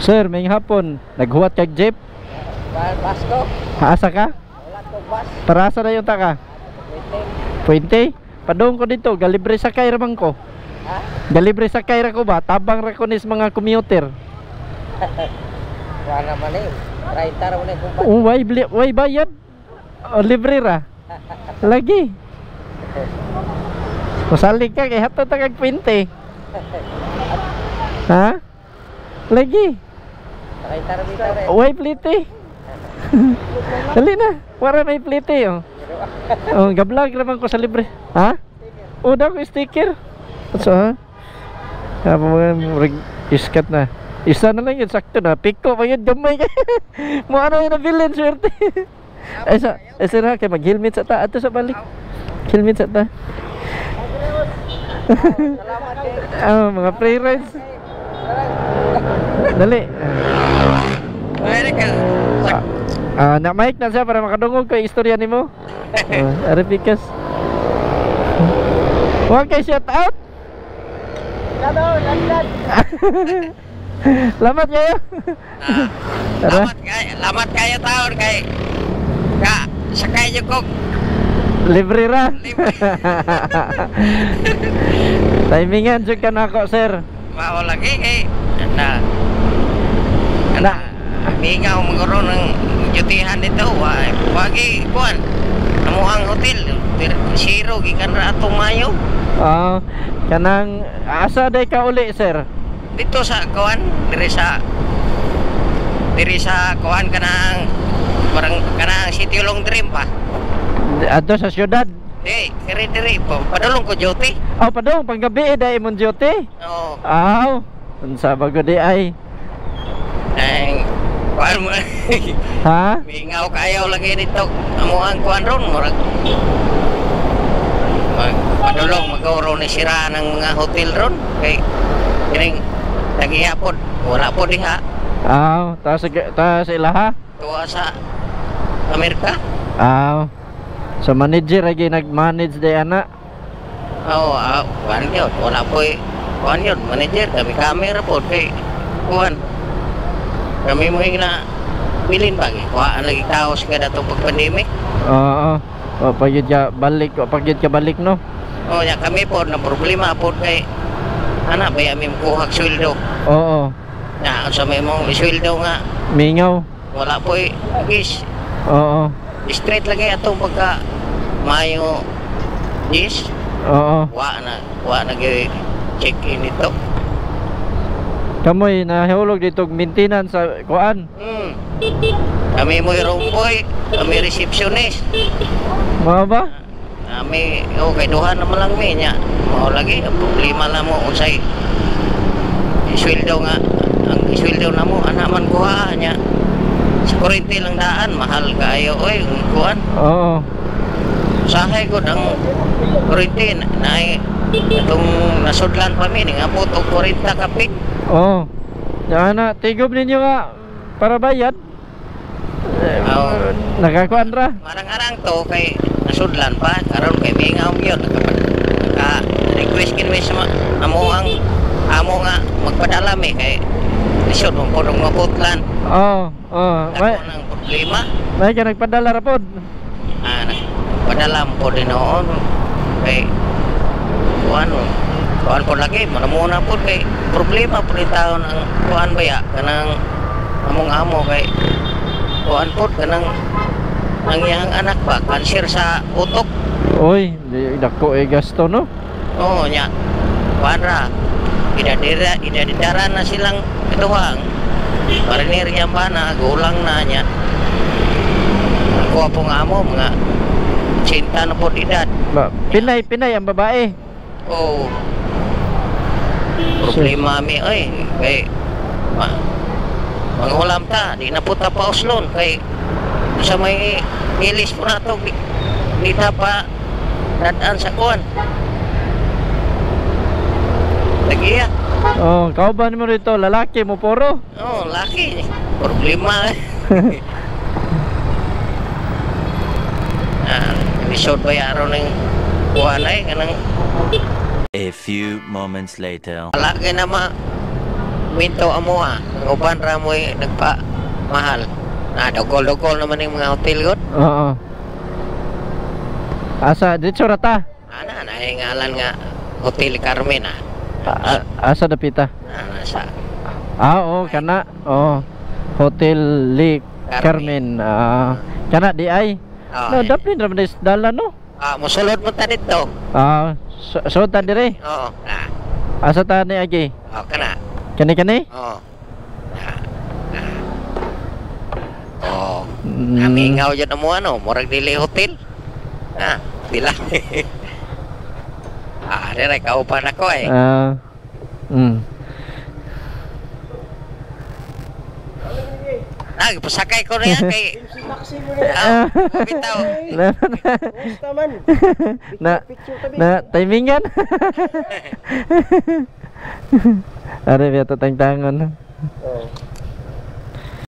Sir, may hapon. Naghuwat kag jeep? Basko. Asa ka? Wala ko bus. Para asa na yung taka? 20? Padung ko dito, galibre sakay ramang ko. Ha? Galibre sakay ra ko ba? Tabang ra ko nis mga commuter. Wala naman eh. 30 ra mo na kung bus. Way bayad. O libre ra. Lagi. Masalig ka kay hato ta kag 20. Ha? Lagi. 30 ra bitaw eh. Way plite. Dali na. Para may plite oh. Oh, gablag naman ko sa libre. Ha? O daw ko sticker. So ha? Iskat na. Isa na lang yun, sakto na. Piko pa yun, gamay ka. Mo ano yun na villain, swerte. Ay sir ha, kaya mag-helmet sa ta. Ato sa balik. Helmet sa ta. Salamat eh. Mga free rides. Dali. Pwede ka. Na mic na siya para makadungog ko yung istorya ni mo. Aripikas. Huwag kayo shout out. Lamat kayo. Lamat kayo taon kay sakay nyo ko. Libre ra. Timingan dyan ka na ako, sir. Mao lagi kay mingaw magkaroon ng jutihan dito. Wagi kuan namuang hotel zero gikan ra atong mayo. Kanang asa day ka uli, sir? Dito sa kuan diri sa kuan kanang parang kanang City Long Dream pa. Ato sa syudad. Diri padulong ko duty. Padong panggabi day imong duty. Oo. Unsa bago di ay? Kuan mo. Ha? Mingaw kayo lagi dito. Amuang kuan ron murag padulong magkaroon ni sira ng mga hotel ron kay kining tagihapon wala po diha. Ta sa ilaha? Tuwa sa Amerika. So manager lagi nag-manage day ana. Kuan yun wala po kuan yun manager kami camera po kay kuan kami mo na bilin bagi kuhaan lagi kaos ka na itong pag-pandemic. Pagid ka balik no? Ya kami po na problema po kay anak ba yamin kuhag sweldo. Ya sa may mong sweldo nga mingaw wala po gis. Straight lagi atong pagka mayo gis. Wa na check in ito. Kamoy nahulog dito maintenance sa kuan. Kami mo rumboy, kami receptionist. Mao ba? Kami kay duha naman lang mi nya. Mao lagi ang problema na mo unsay isweldo nga ang isweldo na mo ana man kuha nya. Sa kurente lang daan mahal kaayo oy kuan. Sahay gud ang kurente na itong nasudlan pa mi nga po og 40 kapik. Yana tigob ninyo nga para bayad. Nakakuan ra. Marang-arang to kay nasudlan pa karon kay mingaw gyud request kinwi sa amo nga magpadala mi kay lisod mo podong maputlan. May nang problema. May ka nagpadala ra pod. Nagpadala mo din noon kay kuan po lagi muna po kay problema po rin taon ang kuan baya kanang among amo kay kuan po kanang ang iyang anak ba cancer sa utok. Dako gasto no? Nya kuan ra idadidara na silang katuwang marinir yan ba na gulang na nya ako po nga amo mga sinta na po edad. Pinay ang babae. Problema mi kay mangulam ta di na puta pa uslon kay sa may ilis po na to di ta pa dadaan sa kuwan lagi ya. Kauban mo rito lalaki mo poro. Laki problema. Episode ba yaro ng kuwan kanang A few moments later. Lagi na minto amo ha. Ang uban ra mo nagpa mahal. Na dugol-dugol naman yung mga hotel gud. Oo. Asa dito rata? Ana na ngalan nga Hotel Carmen ah. Asa dapita? Ana sa Oo, kana. Oo. Hotel Lake Carmen. Kana di ay. No, daplin ra man dala no. Musulod mo ta dito. So ta dire. Oo. Asa ta ni agi? Kana. Kani? Oo. Kami ngaw jud mo ano, murag dili hotel. Dila. Dire kaupan ako eh. Pasakay ko na yan kay bitaw. Na timingan. Are biya tantangon.